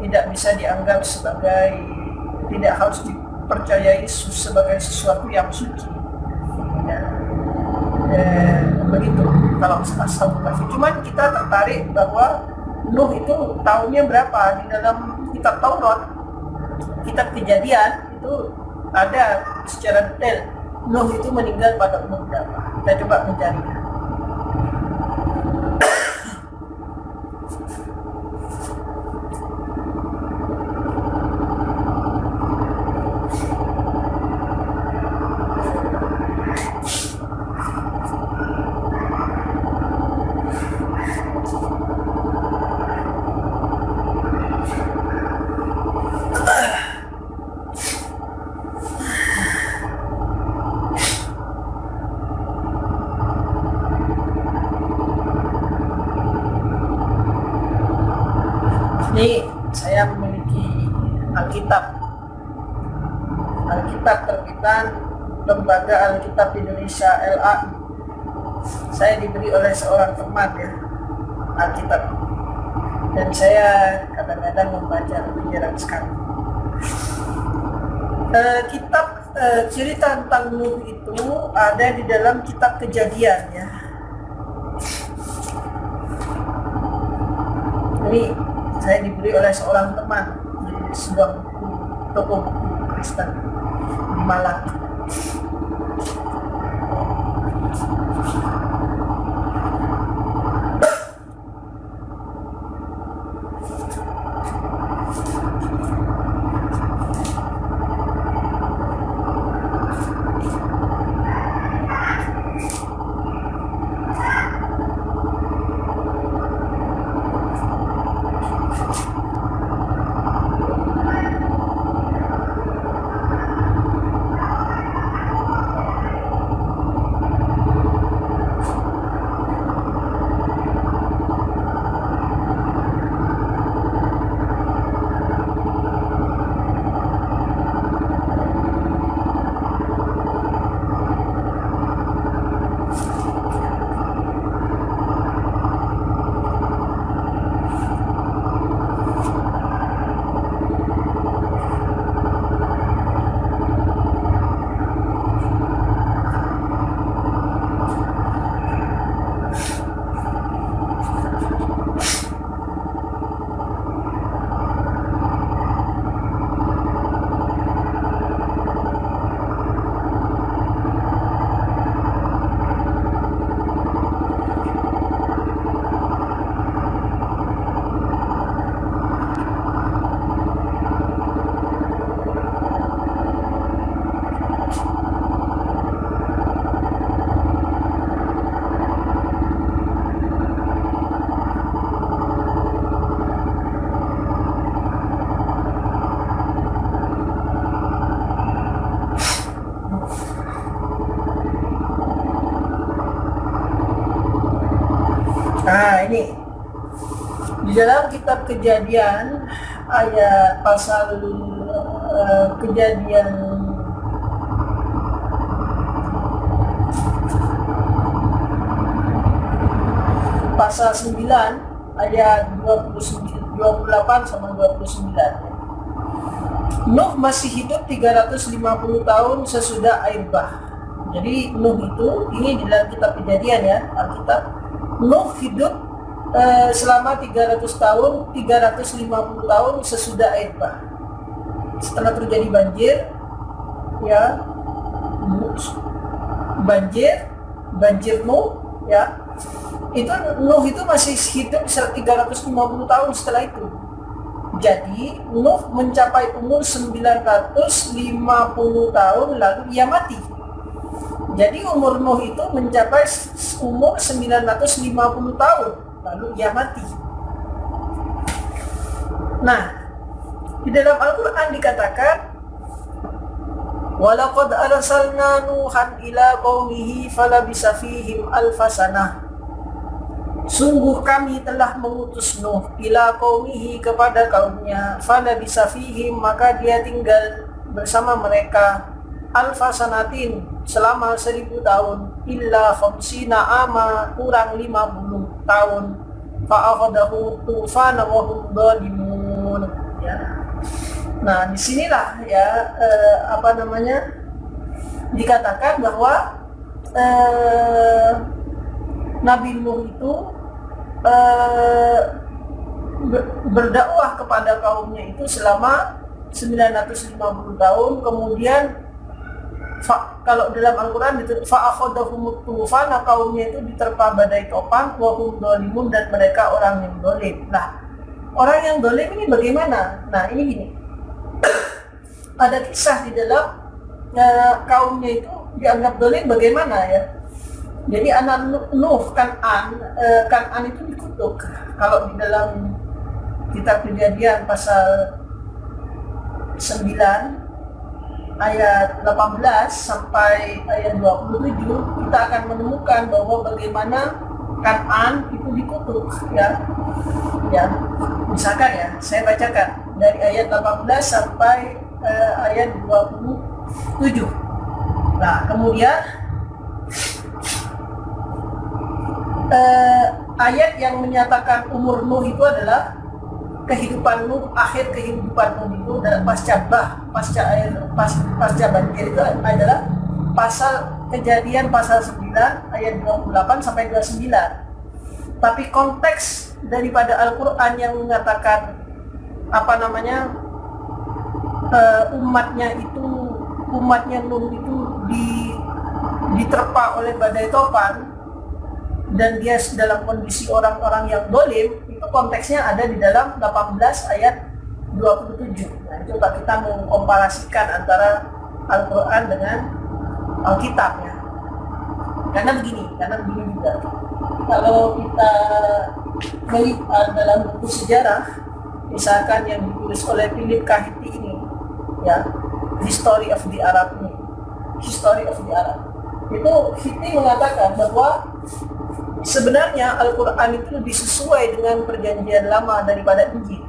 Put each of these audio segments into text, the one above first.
tidak bisa dianggap sebagai, tidak harus dipercayai sebagai sesuatu yang suci. Begitu kalau Ashabul Kahfi. Cuman kita tertarik bahwa Nuh itu tahunnya berapa. Di dalam kitab Taurat, kitab Kejadian itu ada secara detail Nuh itu meninggal pada umur berapa. Kita coba mencarinya. Ini saya memiliki Alkitab terbitan Lembaga Alkitab Indonesia LAI. Saya diberi oleh seorang teman ya Alkitab, dan saya kadang-kadang membaca lebih jarang sekali. Kitab cerita tentang Nuh itu ada di dalam kitab Kejadian ya. Ini saya diberi oleh seorang teman di sebuah toko buku Kristen di Malang. Nah ini di dalam kitab Kejadian ayat pasal Kejadian pasal 9 ayat 28 sama 29. Nuh masih hidup 350 tahun sesudah air bah. Jadi Nuh itu, ini di dalam kitab Kejadian ya, Alkitab. Nuh hidup selama 350 tahun sesudah air bah. Setelah terjadi banjir ya, banjir Nuh ya, itu Nuh itu masih hidup 350 tahun setelah itu. Jadi Nuh mencapai umur 950 tahun lalu ia mati. Jadi umur Nuh itu mencapai umur 950 tahun lalu ia mati. Nah, di dalam Al-Quran dikatakan, walaqad arsalna Nuhan ila qaumihi falabisa fihim alfasanah. Sungguh kami telah mengutus Nuh ila qaumihi kepada kaumnya, falabisa fihim maka dia tinggal bersama mereka alfasanatin selama 1000 tahun, illa khamsina ama kurang 50 tahun, fa'akhadahu tufana wa hum dhalimun. Nah, disinilah ya dikatakan bahwa Nabi Nuh itu berdakwah kepada kaumnya itu selama 950 tahun. Kemudian kalau dalam Al-Quran fa'akhadahumut tufan, kaumnya itu diterpa badai topan, wa hum dzalimun, dan mereka orang yang zalim. Nah, orang yang zalim ini bagaimana? Nah, ini gini. Ada kisah di dalam kaumnya itu dianggap zalim bagaimana ya. Jadi anak Nuh, Kan'an itu dikutuk. Kalau di dalam kitab Kejadian pasal 9 ayat 18 sampai ayat 27, kita akan menemukan bahwa bagaimana Kan'an itu dikutuk ya. Misalkan ya, saya bacakan dari ayat 18 sampai ayat 27. Nah, kemudian ayat yang menyatakan umur Nuh itu adalah kehidupan Nuh, akhir kehidupan Nuh itu adalah pasca banjir, itu adalah Kejadian pasal 9 ayat 28 sampai 29. Tapi konteks daripada Al-Quran yang mengatakan umatnya Nuh itu diterpa oleh badai topan dan dia dalam kondisi orang-orang yang zalim, itu konteksnya ada di dalam 18 ayat 27. Nah, coba kita mengkomparasikan antara Al-Quran dengan Alkitab ya. Karena begini juga. Kalau kita melihat dalam buku sejarah, misalkan yang ditulis oleh Philip Kahiti ini, ya, History of the Arab, itu Kahiti mengatakan bahwa sebenarnya Al-Quran itu lebih sesuai dengan perjanjian lama daripada Injil.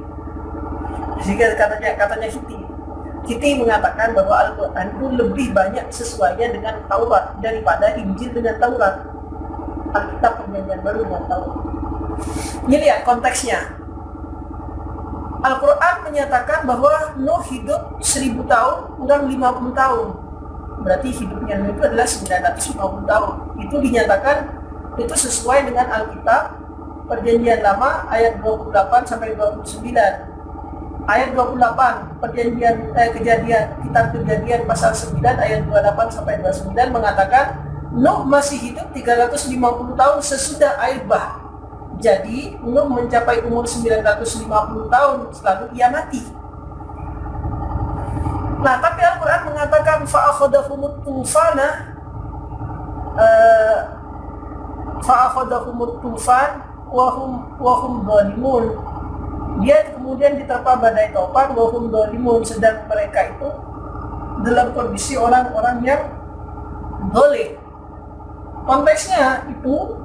Jika katanya Kahiti mengatakan bahwa Al-Quran itu lebih banyak sesuainya dengan Taurat daripada Injil dengan Taurat, Alkitab perjanjian baru dengan Taurat. Ini lihat konteksnya. Al-Quran menyatakan bahwa Nuh hidup 1000 tahun kurang 50 tahun. Berarti hidupnya Nuh itu adalah 950 tahun. Itu dinyatakan itu sesuai dengan Alkitab perjanjian lama ayat 28 sampai 29. Ayat 28 kitab Kejadian pasal 9 ayat 28 sampai 29 mengatakan Nuh masih hidup 350 tahun sesudah air bah. Jadi Nuh mencapai umur 950 tahun lalu ia mati. Nah, tapi Al-Quran mengatakan fa'akhadahumut tufan wa hum zalimun. Dia kemudian diterpa badai topan wa hum zalimun, sedang mereka itu dalam kondisi orang-orang yang zalim. Konteksnya itu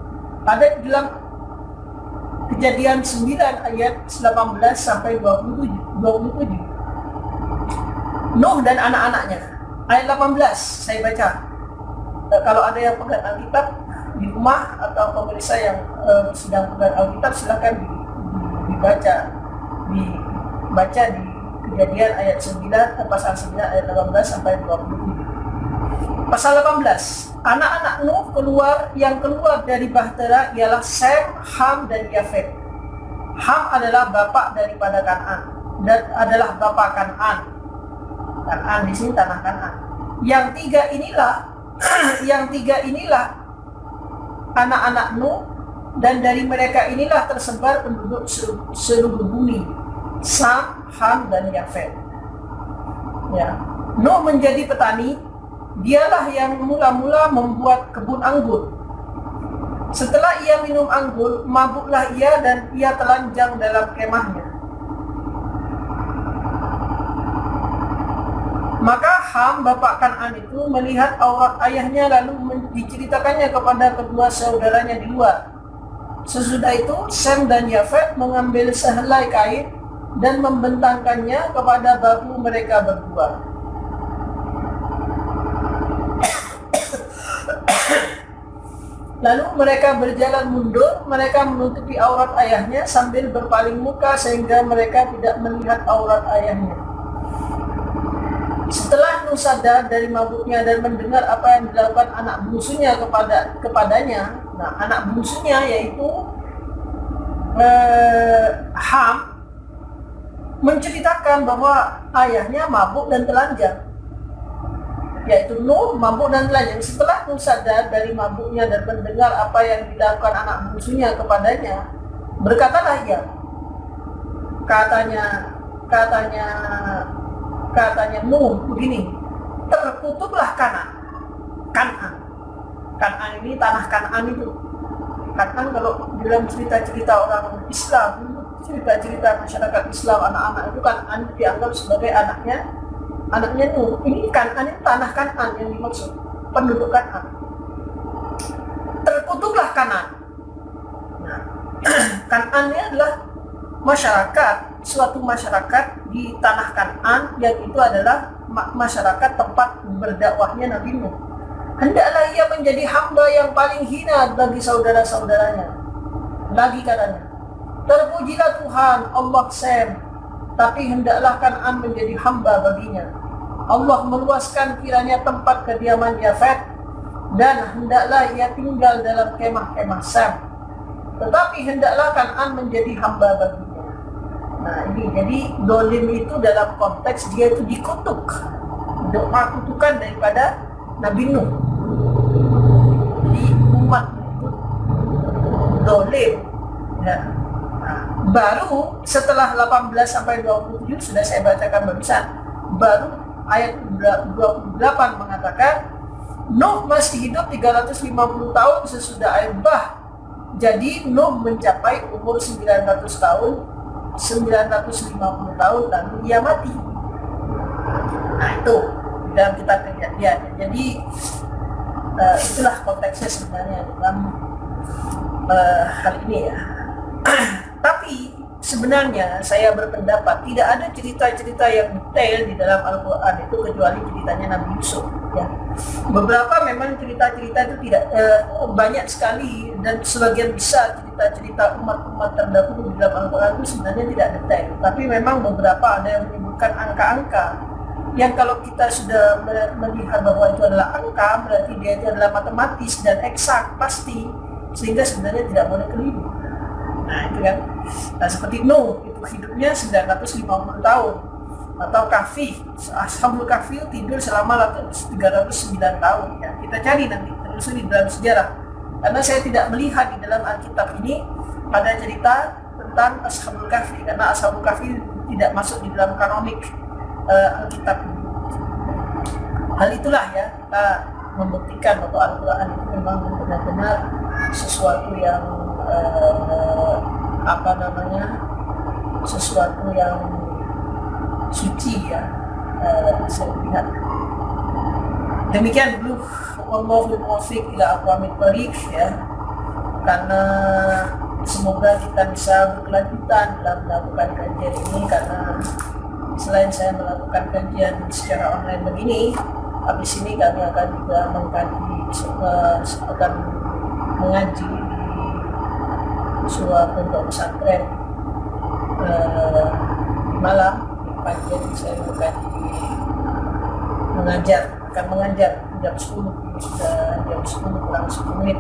ada di dalam Kejadian 9 ayat 18 sampai 27. Nuh dan anak-anaknya. Ayat 18 saya baca. Kalau ada yang pegang Alkitab di rumah atau pemirsa yang sedang pegang Alkitab, silakan dibaca di Kejadian ayat 9 pasal 9 ayat 18 sampai 27. Pasal 18. Anak-anak Nuh yang keluar dari bahtera ialah Sem, Ham, dan Yafet. Ham adalah bapak daripada Kan'an dan adalah bapak Kan'an. Kan'an di sini tanah Kan'an. Yang tiga inilah anak-anak Nuh, dan dari mereka inilah tersebar penduduk seluruh bumi, Sam, Ham, dan Yafet. Ya. Nuh menjadi petani. Dialah yang mula-mula membuat kebun anggur. Setelah ia minum anggur, mabuklah ia dan ia telanjang dalam kemahnya. Maka Ham, bapak Kan'an itu melihat aurat ayahnya lalu diceritakannya kepada kedua saudaranya di luar. Sesudah itu Sem dan Yafet mengambil sehelai kain dan membentangkannya kepada bahu mereka berdua. Lalu mereka berjalan mundur, mereka menutupi aurat ayahnya sambil berpaling muka sehingga mereka tidak melihat aurat ayahnya. Setelah Nuh sadar dari mabuknya dan mendengar apa yang dilakukan anak bungsunya kepadanya, nah anak bungsunya yaitu Ham menceritakan bahwa ayahnya mabuk dan telanjang, yaitu Nuh mabuk dan telanjang. Setelah Nuh sadar dari mabuknya dan mendengar apa yang dilakukan anak bungsunya kepadanya, berkatalah ia, katanya Nuh begini, terkutuklah Kan'an ini tanah Kan'an itu. Kan'an kalau dalam cerita-cerita orang Islam, cerita-cerita masyarakat Islam, anak-anak itu Kan'an dianggap sebagai anaknya Nuh. Ini Kan'an itu tanah Kan'an yang dimaksud, penduduk Kan'an. Terkutuklah Kan'an. Nah, Kan'an ini adalah suatu masyarakat di tanah Kan'an yang itu adalah masyarakat tempat berdakwahnya Nabi Nuh. Hendaklah ia menjadi hamba yang paling hina bagi saudara-saudaranya. Lagi katanya, terpujilah Tuhan Allah Sem, tapi hendaklah Kan'an menjadi hamba baginya. Allah meluaskan kiranya tempat kediaman Yafet, dan hendaklah ia tinggal dalam kemah-kemah Sem, tetapi hendaklah Kan'an menjadi hamba baginya. Nah ini, jadi dolim itu dalam konteks dia itu dikutuk, doa kutukan daripada Nabi Nuh. Jadi umat itu dolim. Ya. Nah, baru setelah 18 sampai 27 sudah saya bacakan barusan, baru ayat 28 mengatakan Nuh masih hidup 350 tahun sesudah air bah. Jadi Nuh mencapai umur 900 tahun, 950 tahun lalu ia mati. Nah itu dalam kitab Kejadian. Jadi itulah konteksnya sebenarnya dalam hal ini ya. Tapi sebenarnya saya berpendapat tidak ada cerita-cerita yang detail di dalam Al-Quran itu kecuali ceritanya Nabi Yusuf. Ya. Beberapa memang cerita-cerita itu tidak banyak sekali, dan sebagian besar cerita-cerita umat-umat terdahulu di dalam Al-Quran itu sebenarnya tidak detail. Tapi memang beberapa ada yang menyebutkan angka-angka yang kalau kita sudah melihat bahwa itu adalah angka, berarti dia itu adalah matematis dan eksak pasti, sehingga sebenarnya tidak boleh keliru. Nah itu kan, nah, seperti Nuh itu hidupnya 950 tahun, atau Kahfi, Ashabul Kahfi tidur selama 309 tahun. Ya, kita cari nanti telusuri dalam sejarah, karena saya tidak melihat di dalam Alkitab ini ada cerita tentang Ashabul Kahfi, karena Ashabul Kahfi tidak masuk di dalam kanonik Alkitab. Hal itulah ya kita membuktikan bahwa Al-Quran itu memang benar-benar sesuatu yang sesuatu yang suci ya. Saya lihat demikian dulu. Wallahul muwaffiq ila aqwamit thoriq ya, karena semoga kita bisa berkelanjutan dalam melakukan kajian ini, karena selain saya melakukan kajian secara online begini, habis ini kami akan juga akan mengaji di sebuah pondok pesantren di Malang. Di pagi saya akan mengajar jam 10, sudah jam 10 kurang 10 menit.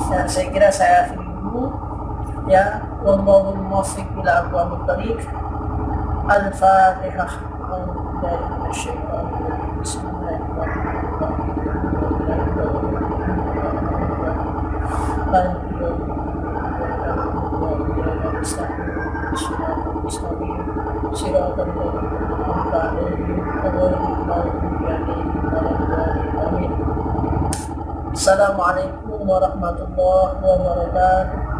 Dan saya kira saya akhiri dulu ya. Wallahul muwaffiq ila aqwamit thoriq. Al-Fatihah. Assalamualaikum warahmatullahi wabarakatuh.